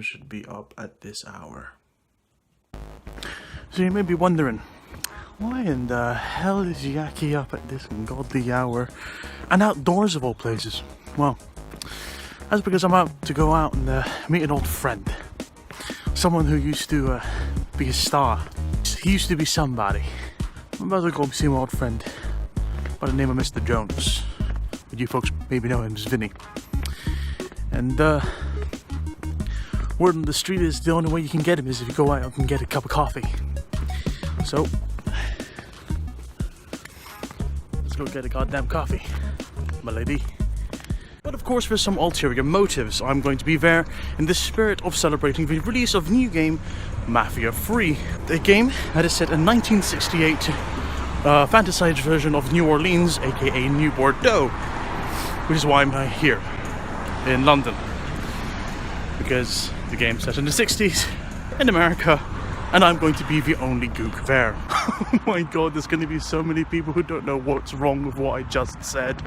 should be up at this hour. So you may be wondering, why in the hell is Yacky up at this ungodly hour and outdoors of all places? Well, that's because I'm out to go out and meet an old friend. Someone who used to be a star. He used to be somebody. I'm about to go see my old friend by the name of Mr. Jones. But you folks maybe know him as Vinny. And word on the street is the only way you can get him is if you go out and get a cup of coffee. So let's go get a goddamn coffee, my lady. But of course, for some ulterior motives, I'm going to be there in the spirit of celebrating the release of new game Mafia 3. A game that is set in 1968, fantasized version of New Orleans, aka New Bordeaux, which is why I'm here in London, because the game's set in the 60s in America, and I'm going to be the only gook there. Oh my god, there's going to be so many people who don't know what's wrong with what I just said.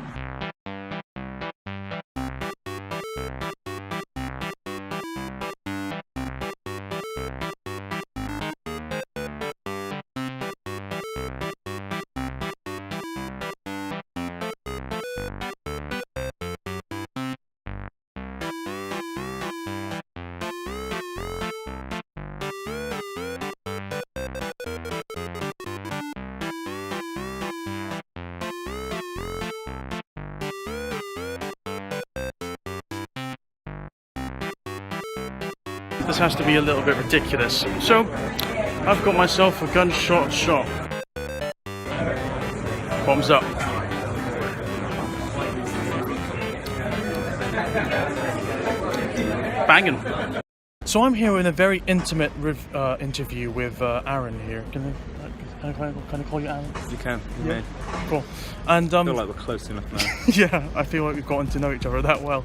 This has to be a little bit ridiculous. So, I've got myself a gunshot shot. Bombs up. Banging. So I'm here in a very intimate interview with Aaron here. Can I call you Aaron? You can. You may. Cool. And I feel like we're close enough now. yeah, I feel like we've gotten to know each other that well.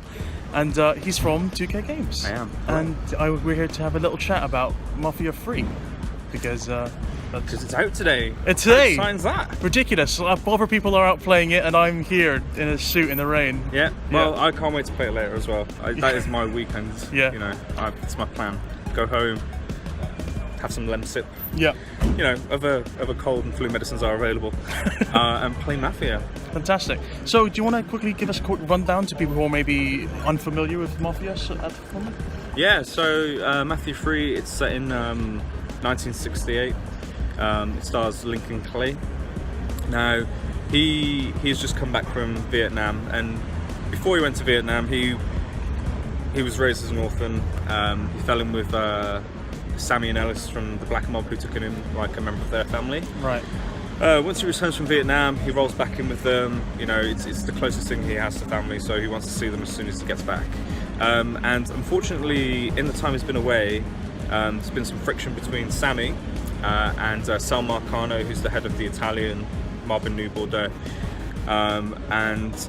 And he's from 2K Games. I am. And we're here to have a little chat about Mafia 3. Because it's out today. It's today. How signs that? Ridiculous. Other people are out playing it and I'm here in a suit in the rain. Yeah. Well, I can't wait to play it later as well. That is my weekend. Yeah. You know, it's my plan. Go home, have some lemon sip. Yeah. You know, other cold and flu medicines are available. And play Mafia. Fantastic. So, do you want to quickly give us a quick rundown to people who are maybe unfamiliar with Mafia at the moment? Yeah. So, Mafia 3, it's set in 1968. It stars Lincoln Clay. Now, he's just come back from Vietnam, and before he went to Vietnam, he was raised as an orphan. He fell in with Sammy and Ellis from the Black Mob, who took him in like a member of their family. Right. Once he returns from Vietnam, he rolls back in with them. You know, it's the closest thing he has to family, so he wants to see them as soon as he gets back. And unfortunately, in the time he's been away, there's been some friction between Sammy and Sal Marcano, who's the head of the Italian mob in New Bordeaux. And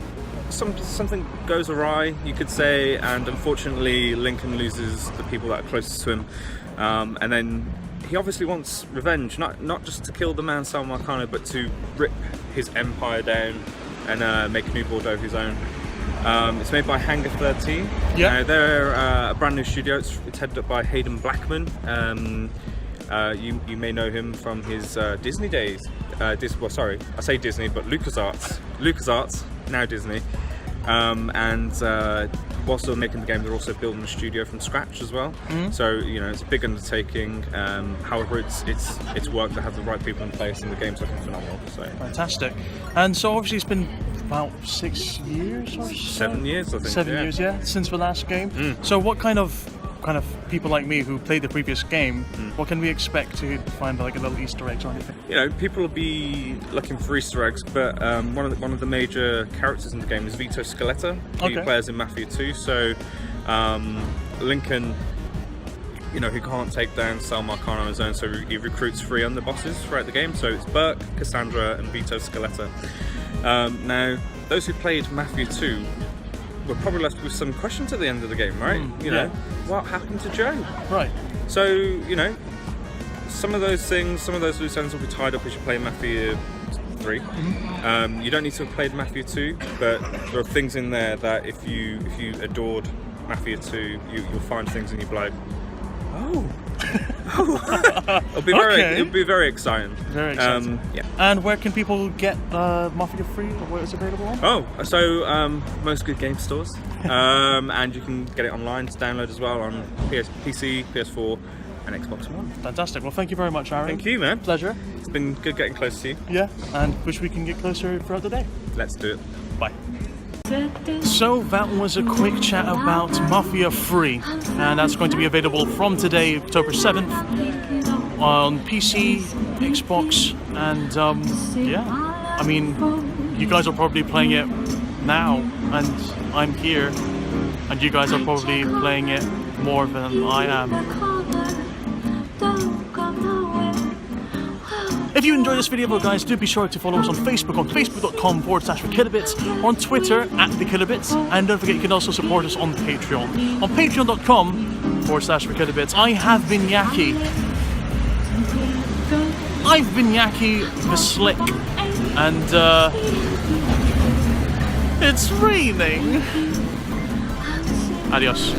something goes awry, you could say, and unfortunately Lincoln loses the people that are closest to him. And then he obviously wants revenge, not just to kill the man Sal Marcano, but to rip his empire down and make New Bordeaux his own. It's made by Hangar 13. Yeah. They're a brand new studio. It's headed up by Hayden Blackman. You may know him from his Disney days. Well, sorry, I say Disney, but LucasArts, now Disney. Whilst they're making the game, they're also building the studio from scratch as well. Mm-hmm. So you know, it's a big undertaking. However, it's work to have the right people in place, and the game's looking phenomenal. So fantastic. And so obviously it's been about 6 years or so? 7 years, I think. 7 years, yeah, since the last game. So what kind of people like me who played the previous game, what can we expect to find, like a little Easter eggs or anything? You know, people will be looking for Easter eggs, but one of the major characters in the game is Vito Scaletta, who plays in Mafia 2. So Lincoln, you know, he can't take down Sal Marcano on his own, so he recruits 3 underbosses throughout the game. So it's Burke, Cassandra, and Vito Scaletta. Now, those who played Mafia 2 were probably left with some questions at the end of the game, right? You know, what happened to Joe? Right. So, you know, some of those loose ends will be tied up as you play Mafia 3. You don't need to have played Mafia 2, but there are things in there that if you adored Mafia 2, you'll find things and you'll be like, oh. Okay. It'll be very exciting. Very exciting. Yeah. And where can people get Mafia Free, or where it's available on? Oh, so most good game stores, and you can get it online to download as well on PC, PS4, and Xbox One. Fantastic. Well, thank you very much, Aaron. Thank you, man. Pleasure. It's been good getting close to you. Yeah, and wish we can get closer throughout the day. Let's do it. Bye. So that was a quick chat about Mafia Free, and that's going to be available from today, October 7th, on PC, Xbox, and yeah, I mean, you guys are probably playing it now, and I'm here, and you guys are probably playing it more than I am. If you enjoyed this video, guys, do be sure to follow us on Facebook, on facebook.com/thekilobits, on Twitter @thekilobits, and don't forget you can also support us on Patreon. On patreon.com/thekilobits. I have been Yacky. I've been Yacky the Slick, and it's raining. Adios.